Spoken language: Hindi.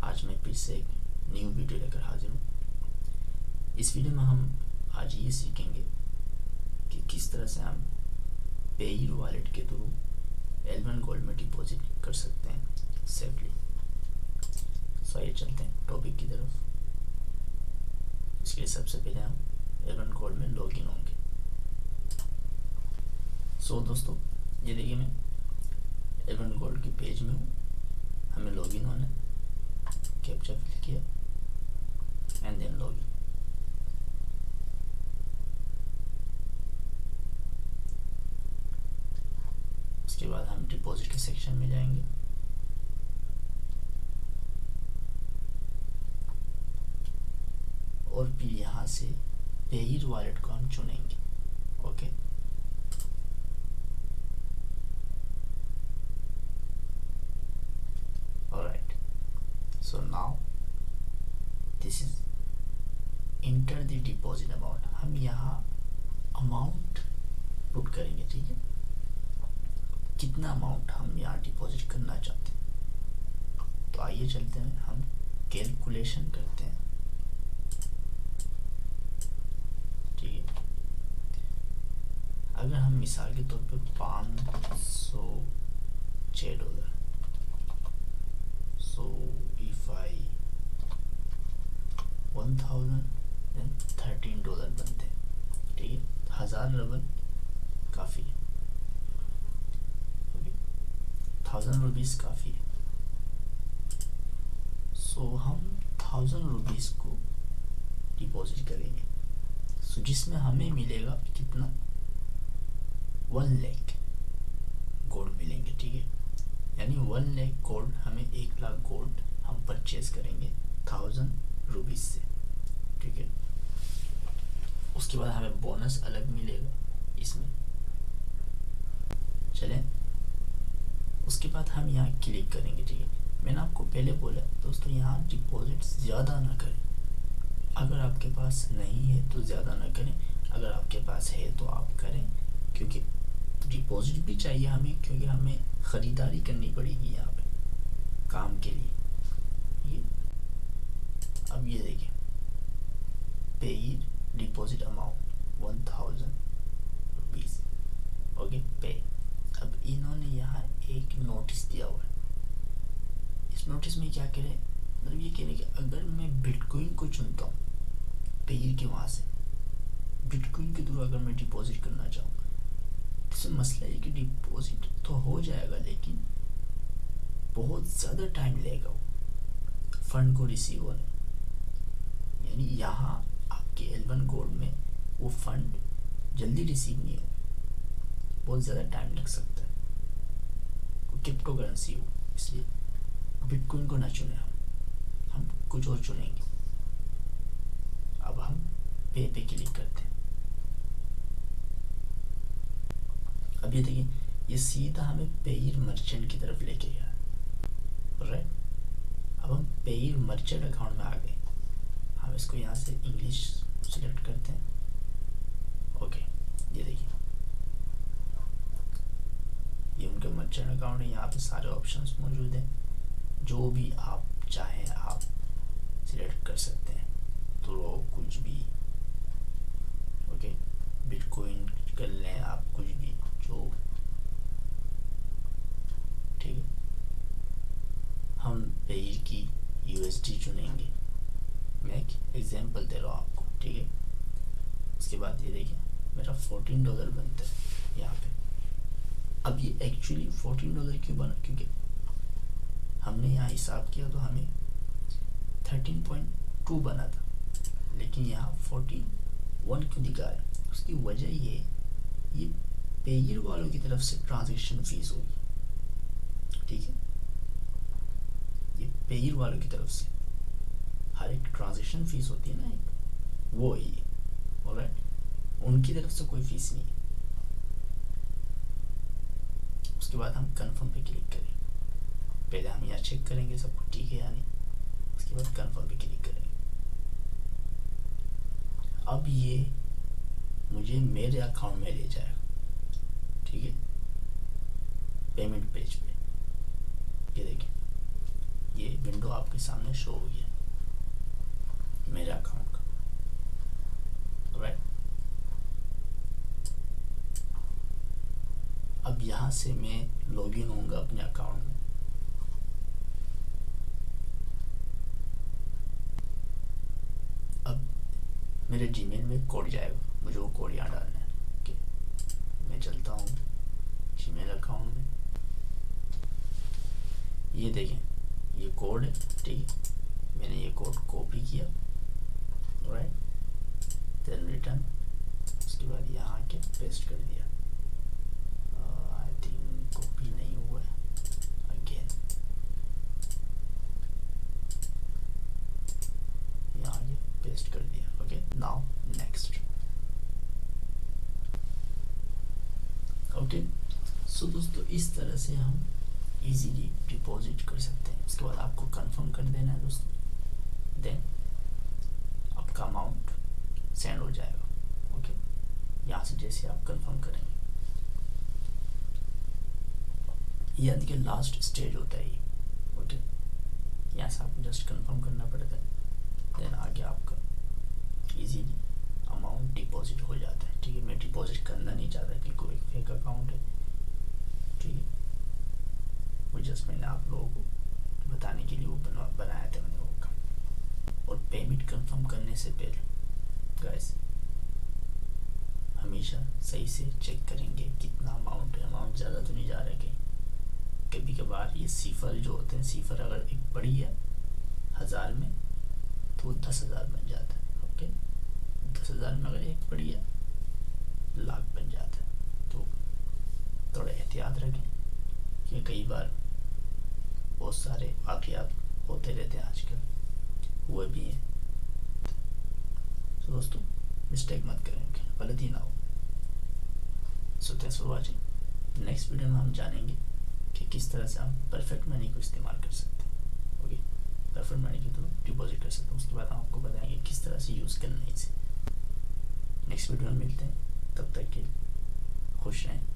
आज मैं फिर से एक न्यू वीडियो लेकर हाजिर हूँ। इस वीडियो में हम आज ये सीखेंगे कि किस तरह से हम पेयर वॉलेट के थ्रू L1 गोल्ड में डिपॉजिट कर सकते हैं सेफली। सो आइए चलते हैं टॉपिक की तरफ। इसके लिए सबसे पहले हम L1 गोल्ड में लॉगिन होंगे। सो दोस्तों, ये देखिए मैं L1 गोल्ड के पेज में हूँ। हमें लॉगिन होना है, कैप्चा फिल किया एंड देन लॉगिन। उसके बाद हम डिपॉजिट के सेक्शन में जाएंगे। और फिर यहाँ से पेयर वॉलेट को हम चुनेंगे। Okay, alright. So now this is enter the deposit amount. हम यहाँ अमाउंट पुट करेंगे, ठीक है, कितना अमाउंट हम यहाँ डिपॉजिट करना चाहते हैं। तो आइए चलते हैं, हम कैलकुलेशन करते हैं, ठीक है। अगर हम मिसाल के तौर पे $506, सो इफ आई $1013 बनते हैं, ठीक है। 1000 रबल काफ़ी है, 1000 रुपीज़ काफ़ी है। सो हम 1000 रुपीज़ को डिपॉजिट करेंगे। सो जिसमें हमें मिलेगा कितना, 1 लाख गोल्ड मिलेंगे, ठीक है। यानी 1 लाख गोल्ड, हमें 1 लाख गोल्ड हम परचेज करेंगे 1000 रुपीज़ से, ठीक है। उसके बाद हमें बोनस अलग मिलेगा इसमें। चलें, उसके बाद हम यहाँ क्लिक करेंगे, ठीक है। मैंने आपको पहले बोला दोस्तों, यहाँ डिपॉजिट ज़्यादा ना करें। अगर आपके पास नहीं है तो ज़्यादा ना करें, अगर आपके पास है तो आप करें, क्योंकि डिपॉजिट भी चाहिए हमें, क्योंकि हमें ख़रीदारी करनी पड़ेगी यहाँ पे काम के लिए। ये अब ये देखिए, pair deposit amount 1000 rupees, okay पे। अब इन्होंने यहाँ एक नोटिस दिया हुआ है। इस नोटिस में क्या करें, मतलब ये कह रहे हैं कि अगर मैं बिटकॉइन को चुनता हूँ पेयर के वहाँ से, बिटकॉइन के थ्रू अगर मैं डिपॉजिट करना चाहूँ, इसमें मसला है कि डिपॉजिट तो हो जाएगा, लेकिन बहुत ज़्यादा टाइम लगेगा वो फंड को रिसीव होने। यानी यहाँ आपके L1 गोल्ड में वो फंड जल्दी रिसीव नहीं हो, बहुत ज़्यादा टाइम लग सकता है। वो क्रिप्टो करेंसी हो, इसलिए बिटकॉइन को ना चुने, हम कुछ और चुनेंगे। अब हम पे क्लिक करते हैं। अब ये देखिए, ये सीधा हमें पेयर मर्चेंट की तरफ लेके गया, राइट। अब हम पेयर मर्चेंट अकाउंट में आ गए। हम इसको यहाँ से इंग्लिश सिलेक्ट करते हैं, ओके। ये देखिए, ये उनका मर्चेंट अकाउंट है। यहाँ पे सारे ऑप्शंस मौजूद हैं, जो भी आप चाहें आप सिलेक्ट कर सकते हैं, तो कुछ भी, ओके। बिटकॉइन कर लें आप, कुछ भी जो, ठीक है। हम पेयर की USD चुनेंगे, मैं एक एग्जांपल दे रहा हूँ आपको, ठीक है। उसके बाद ये देखिए, मेरा $14 बनता है यहाँ पे। अब ये एक्चुअली $14 क्यों बना, क्योंकि हमने यहाँ हिसाब किया तो हमें 13.2 बना था, लेकिन यहाँ 41 क्यों दिखा है। उसकी वजह ये पेयर वालों की तरफ से ट्रांजैक्शन फीस होगी, ठीक है। ये पेयर वालों की तरफ से हर एक ट्रांजैक्शन फीस होती है ना, वो है ये, ऑलराइट। उनकी तरफ से कोई फीस नहीं है। उसके बाद हम कंफर्म पे क्लिक करेंगे। पहले हम यहाँ चेक करेंगे सब कुछ ठीक है या नहीं, उसके बाद कंफर्म पे क्लिक करेंगे। अब ये मुझे मेरे अकाउंट में ले जाएगा, ठीक है, पेमेंट पेज पे। ये देखिए, ये विंडो आपके सामने शो हो गया मेरे अकाउंट का, राइट। अब यहाँ से मैं लॉगिन होऊंगा अपने अकाउंट में। अब मेरे जीमेल में कोड जाएगा, मुझे वो कोड यहाँ डालना है। ओके, मैं चलता हूँ जीमेल अकाउंट में। ये देखें ये कोड है, ठीक है। मैंने ये कोड कॉपी किया, राइट, देन रिटर्न, उसके बाद यहाँ आके पेस्ट कर दिया। आई थिंक कॉपी नहीं हुआ है, अगेन यहाँ आके पेस्ट कर दिया। Okay, now next. ओके, सो दोस्तों इस तरह से हम इजीली डिपॉजिट कर सकते हैं। उसके बाद आपको कंफर्म कर देना है दोस्तों, देन आपका अमाउंट सेंड हो जाएगा। ओके, यहाँ से जैसे आप कंफर्म करेंगे, ये यानी कि लास्ट स्टेज होता है ये। ओके, यहाँ से आपको जस्ट कंफर्म करना पड़ता है, देन आगे आपका इजीली अमाउंट डिपॉजिट हो जाता है। ठीक है, मैं डिपॉजिट करना नहीं चाहता कि कोई फेक अकाउंट है, ठीक है। वो जस्ट मैंने आप लोगों को बताने के लिए वो बनाया था मैंने वो काम। और पेमेंट कंफर्म करने से पहले गाइस हमेशा सही से चेक करेंगे कितना अमाउंट है। अमाउंट ज़्यादा तो नहीं जा रहा है, कभी कभार ये सिफर जो होते हैं, सिफर अगर एक बड़ी है 1000 में तो 10,000 बन जाता है। ओके, 10,000 में अगर एक बड़ी है लाख बन जाता है। तो थोड़ा एहतियात रखें कि कई बार बहुत सारे वाक़यात होते रहते हैं आजकल, हुए भी हैं। तो दोस्तों मिस्टेक मत करेंगे, गलती ना हो। So thanks for watching. Next video में हम जानेंगे कि किस तरह से हम परफेक्ट मनी को इस्तेमाल कर सकते हैं। ओके, परफेक्ट मनी के थ्रू डिपॉजिट कर सकते हैं। उसके बाद हम आपको बताएंगे किस तरह से यूज़ करना है इसे। नेक्स्ट वीडियो में मिलते हैं, तब तक के खुश रहें।